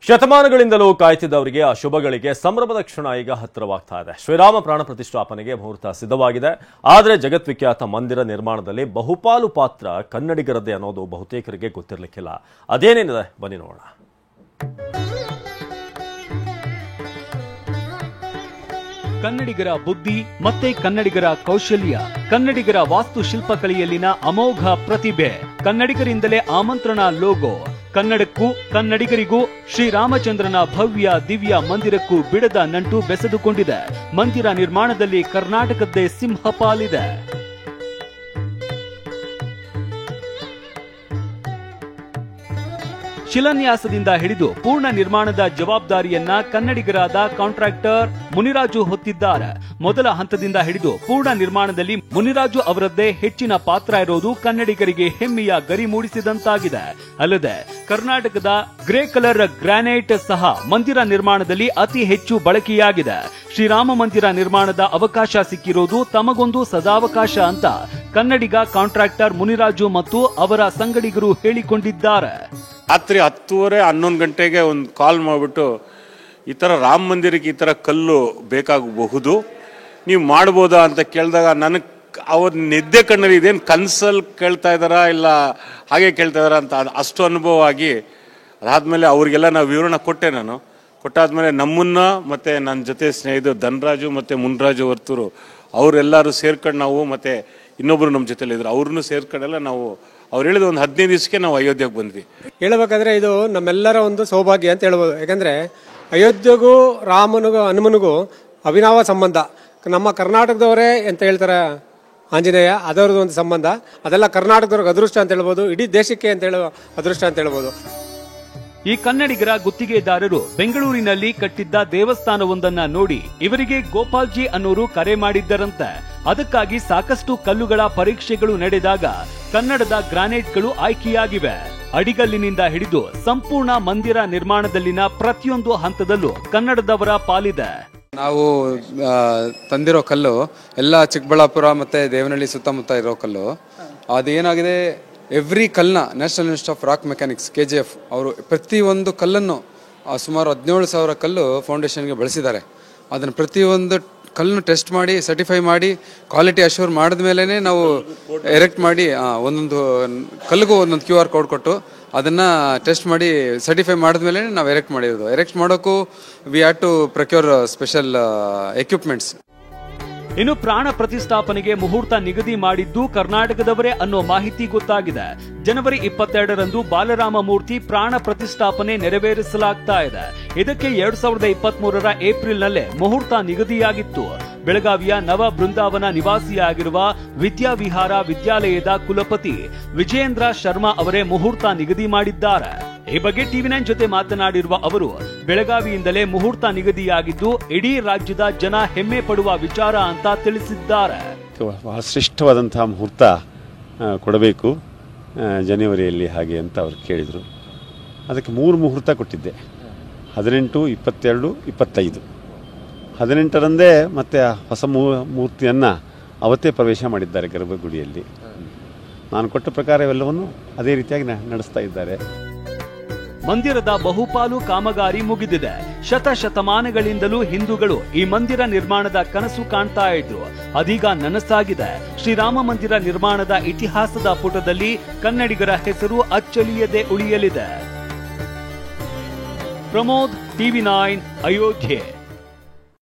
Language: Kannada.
ಶತಮಾನಗಳಿಂದಲೂ ಕಾಯ್ತಿದ್ದವರಿಗೆ ಆ ಶುಭಗಳಿಗೆ ಸಂಭ್ರಮದ ಕ್ಷಣ ಈಗ ಹತ್ತಿರವಾಗ್ತಾ ಇದೆ. ಶ್ರೀರಾಮ ಪ್ರಾಣ ಪ್ರತಿಷ್ಠಾಪನೆಗೆ ಮುಹೂರ್ತ ಸಿದ್ಧವಾಗಿದೆ. ಆದರೆ ಜಗದ್ವಿಖ್ಯಾತ ಮಂದಿರ ನಿರ್ಮಾಣದಲ್ಲಿ ಬಹುಪಾಲು ಪಾತ್ರ ಕನ್ನಡಿಗರದ್ದೇ ಅನ್ನೋದು ಬಹುತೇಕರಿಗೆ ಗೊತ್ತಿರಲಿಕ್ಕಿಲ್ಲ. ಅದೇನೇನಿದೆ ಬನ್ನಿ ನೋಡೋಣ. ಕನ್ನಡಿಗರ ಬುದ್ಧಿ ಮತ್ತೆ ಕನ್ನಡಿಗರ ಕೌಶಲ್ಯ, ಕನ್ನಡಿಗರ ವಾಸ್ತುಶಿಲ್ಪಕಲೆಯಲ್ಲಿನ ಅಮೋಘ ಪ್ರತಿಭೆ, ಕನ್ನಡಿಗರಿಂದಲೇ ಆಮಂತ್ರಣ ಲೋಗೋ, ಕನ್ನಡಕ್ಕೂ ಕನ್ನಡಿಗರಿಗೂ ಶ್ರೀರಾಮಚಂದ್ರನ ಭವ್ಯ ದಿವ್ಯ ಮಂದಿರಕ್ಕೂ ಬಿಡದ ನಂಟು ಬೆಸೆದುಕೊಂಡಿದೆ. ಮಂದಿರ ನಿರ್ಮಾಣದಲ್ಲಿ ಕರ್ನಾಟಕದ್ದೇ ಸಿಂಹ ಪಾಲಿದೆ. ಶಿಲಾನ್ಯಾಸದಿಂದ ಹಿಡಿದು ಪೂರ್ಣ ನಿರ್ಮಾಣದ ಜವಾಬ್ದಾರಿಯನ್ನ ಕನ್ನಡಿಗರಾದ ಕಾಂಟ್ರಾಕ್ಟರ್ ಮುನಿರಾಜು ಹೊತ್ತಿದ್ದಾರೆ. ಮೊದಲ ಹಂತದಿಂದ ಹಿಡಿದು ಪೂರ್ಣ ನಿರ್ಮಾಣದಲ್ಲಿ ಮುನಿರಾಜು ಅವರದ್ದೇ ಹೆಚ್ಚಿನ ಪಾತ್ರ ಇರೋದು ಕನ್ನಡಿಗರಿಗೆ ಹೆಮ್ಮೆಯ ಗರಿ ಮೂಡಿಸಿದಂತಾಗಿದೆ. ಅಲ್ಲದೆ ಕರ್ನಾಟಕದ ಗ್ರೇ ಕಲರ್ ಗ್ರಾನೈಟ್ ಸಹ ಮಂದಿರ ನಿರ್ಮಾಣದಲ್ಲಿ ಅತಿ ಹೆಚ್ಚು ಬಳಕೆಯಾಗಿದೆ. ಶ್ರೀರಾಮ ಮಂದಿರ ನಿರ್ಮಾಣದ ಅವಕಾಶ ಸಿಕ್ಕಿರೋದು ತಮಗೊಂದು ಸದಾವಕಾಶ ಅಂತ ಕನ್ನಡಿಗ ಕಾಂಟ್ರಾಕ್ಟರ್ ಮುನಿರಾಜು ಮತ್ತು ಅವರ ಸಂಗಡಿಗರು ಹೇಳಿಕೊಂಡಿದ್ದಾರೆ. ರಾತ್ರಿ 10:30-11 ಗಂಟೆಗೆ ಒಂದು ಕಾಲ್ ಮಾಡಿಬಿಟ್ಟು ಈ ಥರ ರಾಮ ಮಂದಿರಕ್ಕೆ ಈ ಥರ ಕಲ್ಲು ಬೇಕಾಗಬಹುದು, ನೀವು ಮಾಡ್ಬೋದಾ ಅಂತ ಕೇಳಿದಾಗ ನನಗೆ ಅವ್ರ ನಿದ್ದೆ ಕಣ್ಣಲ್ಲಿ ಇದೇನು ಕನ್ಸಲ್ಲಿ ಕೇಳ್ತಾ ಇದ್ದಾರಾ ಇಲ್ಲ ಹಾಗೆ ಕೇಳ್ತಾ ಇದ್ದಾರಾ ಅಂತ ಅಷ್ಟು ಅನುಭವ ಆಗಿ ಅದಾದಮೇಲೆ ಅವ್ರಿಗೆಲ್ಲ ನಾವು ವಿವರಣೆ ಕೊಟ್ಟೆ. ನಾನು ಕೊಟ್ಟಾದ್ಮೇಲೆ ನಮ್ಮನ್ನ ಮತ್ತು ನನ್ನ ಜೊತೆ ಸ್ನೇಹಿತರು ಧನರಾಜು ಮತ್ತು ಮುನ್ರಾಜು ವರ್ತೂರು ಅವರೆಲ್ಲರೂ ಸೇರ್ಕೊಂಡು ನಾವು ಮತ್ತು ಇನ್ನೊಬ್ಬರು ನಮ್ಮ ಜೊತೆಲಿದ್ರು ಅವ್ರನ್ನೂ ಸೇರ್ಕೊಂಡೆಲ್ಲ ನಾವು ಅವ್ರು ಹೇಳಿದ ಒಂದು 15 ದಿವಸಕ್ಕೆ ನಾವು ಅಯೋಧ್ಯೆಗೆ ಬಂದ್ವಿ. ಹೇಳಬೇಕಾದ್ರೆ ಇದು ನಮ್ಮೆಲ್ಲರ ಒಂದು ಸೌಭಾಗ್ಯ ಅಂತ ಹೇಳ್ಬೋದು. ಯಾಕಂದರೆ ಅಯೋಧ್ಯೆಗೂ ರಾಮನಿಗೂ ಹನುಮನಿಗೂ ಅವಿನಾವ ಸಂಬಂಧ. ನಮ್ಮ ಕರ್ನಾಟಕದವರೇ ಅಂತ ಹೇಳ್ತಾರೆ ಆಂಜನೇಯ, ಅದರದ್ದು ಒಂದು ಸಂಬಂಧ. ಅದೆಲ್ಲ ಕರ್ನಾಟಕದವ್ರಿಗೆ ಅದೃಷ್ಟ ಅಂತ ಹೇಳ್ಬೋದು, ಇಡೀ ದೇಶಕ್ಕೆ ಅಂತ ಹೇಳುವ ಅದೃಷ್ಟ ಅಂತ ಹೇಳ್ಬೋದು. ಈ ಕನ್ನಡಿಗರ ಗುತ್ತಿಗೆದಾರರು ಬೆಂಗಳೂರಿನಲ್ಲಿ ಕಟ್ಟಿದ್ದ ದೇವಸ್ಥಾನವೊಂದನ್ನ ನೋಡಿ ಇವರಿಗೆ ಗೋಪಾಲ್ಜಿ ಅನ್ನೋರು ಕರೆ ಮಾಡಿದ್ದರಂತೆ. ಅದಕ್ಕಾಗಿ ಸಾಕಷ್ಟು ಕಲ್ಲುಗಳ ಪರೀಕ್ಷೆಗಳು ನಡೆದಾಗ ಕನ್ನಡದ ಗ್ರಾನೈಟ್ಗಳು ಆಯ್ಕೆಯಾಗಿವೆ. ಅಡಿಗಲ್ಲಿನಿಂದ ಹಿಡಿದು ಸಂಪೂರ್ಣ ಮಂದಿರ ನಿರ್ಮಾಣದಲ್ಲಿನ ಪ್ರತಿಯೊಂದು ಹಂತದಲ್ಲೂ ಕನ್ನಡದವರ ಪಾಲಿದೆ. ನಾವು ತಂದಿರೋ ಕಲ್ಲು ಎಲ್ಲ ಚಿಕ್ಕಬಳ್ಳಾಪುರ ಮತ್ತೆ ದೇವನಹಳ್ಳಿ ಸುತ್ತಮುತ್ತ ಇರೋ ಕಲ್ಲು. ಅದೇನಾಗಿದೆ, ಎವ್ರಿ ಕಲ್ಲನ್ನ national institute of rock mechanics KGF ಅವರು ಪ್ರತಿಯೊಂದು ಕಲ್ಲನ್ನು ಸುಮಾರು 17,000 ಕಲ್ಲು ಫೌಂಡೇಶನ್ಗೆ ಬಳಸಿದ್ದಾರೆ. ಅದನ್ನು ಪ್ರತಿಯೊಂದು ಕಲ್ಲನ್ನು ಟೆಸ್ಟ್ ಮಾಡಿ ಸರ್ಟಿಫೈ ಮಾಡಿ ಕ್ವಾಲಿಟಿ ಅಶ್ಯೂರ್ ಮಾಡಿದ ಮೇಲೇ ನಾವು ಎರೆಕ್ಟ್ ಮಾಡಿ ಒಂದೊಂದು ಕಲ್ಲಿಗೂ ಒಂದೊಂದು QR ಕೋಡ್ ಕೊಟ್ಟು ಅದನ್ನು ಟೆಸ್ಟ್ ಮಾಡಿ ಸರ್ಟಿಫೈ ಮಾಡಿದ್ಮೇಲೆ ನಾವು ಎರೆಕ್ಟ್ ಮಾಡಿರೋದು. ಎರೆಕ್ಟ್ ಮಾಡೋಕ್ಕೂ we had to procure special equipments. ಇನ್ನು ಪ್ರಾಣ ಪ್ರತಿಷ್ಠಾಪನೆಗೆ ಮುಹೂರ್ತ ನಿಗದಿ ಮಾಡಿದ್ದು ಕರ್ನಾಟಕದವರೇ ಅನ್ನೋ ಮಾಹಿತಿ ಗೊತ್ತಾಗಿದೆ. ಜನವರಿ 22ರಂದು ಬಾಲರಾಮ ಮೂರ್ತಿ ಪ್ರಾಣ ಪ್ರತಿಷ್ಠಾಪನೆ ನೆರವೇರಿಸಲಾಗ್ತಾ ಇದೆ. ಇದಕ್ಕೆ 2023ರ ಏಪ್ರಿಲ್ನಲ್ಲೇ ಮುಹೂರ್ತ ನಿಗದಿಯಾಗಿತ್ತು. ಬೆಳಗಾವಿಯ ನವ ಬೃಂದಾವನ ನಿವಾಸಿಯಾಗಿರುವ ವಿದ್ಯಾವಿಹಾರ ವಿದ್ಯಾಲಯದ ಕುಲಪತಿ ವಿಜಯೇಂದ್ರ ಶರ್ಮಾ ಅವರೇ ಮುಹೂರ್ತ ನಿಗದಿ ಮಾಡಿದ್ದಾರೆ. ಈ ಬಗ್ಗೆ TV9 ಜೊತೆ ಮಾತನಾಡಿರುವ ಅವರು, ಬೆಳಗಾವಿಯಿಂದಲೇ ಮುಹೂರ್ತ ನಿಗದಿಯಾಗಿದ್ದು ಇಡೀ ರಾಜ್ಯದ ಜನ ಹೆಮ್ಮೆ ಪಡುವ ವಿಚಾರ ಅಂತ ತಿಳಿಸಿದ್ದಾರೆ. ಬಹಳ ಶ್ರೇಷ್ಠವಾದಂತಹ ಮುಹೂರ್ತ ಕೊಡಬೇಕು ಜನವರಿಯಲ್ಲಿ ಹಾಗೆ ಅಂತ ಅವರು ಕೇಳಿದರು. ಅದಕ್ಕೆ 3 ಮುಹೂರ್ತ ಕೊಟ್ಟಿದ್ದೆ, 18, 22, 25. 18ರಂದೇ ಮತ್ತೆ ಹೊಸ ಮೂರ್ತಿಯನ್ನು ಅವತ್ತೇ ಪ್ರವೇಶ ಮಾಡಿದ್ದಾರೆ ಗರ್ಭಗುಡಿಯಲ್ಲಿ. ನಾನು ಕೊಟ್ಟ ಪ್ರಕಾರ ಇವೆಲ್ಲವನ್ನು ಅದೇ ರೀತಿಯಾಗಿ ನಡೆಸ್ತಾ ಇದ್ದಾರೆ. ಮಂದಿರದ ಬಹುಪಾಲು ಕಾಮಗಾರಿ ಮುಗಿದಿದೆ. ಶತಮಾನಗಳಿಂದಲೂ ಹಿಂದೂಗಳು ಈ ಮಂದಿರ ನಿರ್ಮಾಣದ ಕನಸು ಕಾಣ್ತಾ ಇದ್ರು. ಅದೀಗ ನನಸಾಗಿದೆ. ಶ್ರೀರಾಮ ಮಂದಿರ ನಿರ್ಮಾಣದ ಇತಿಹಾಸದ ಪುಟದಲ್ಲಿ ಕನ್ನಡಿಗರ ಹೆಸರು ಅಚ್ಚಳಿಯದೆ ಉಳಿಯಲಿದೆ. ಪ್ರಮೋದ್, TV9, ಅಯೋಧ್ಯೆ.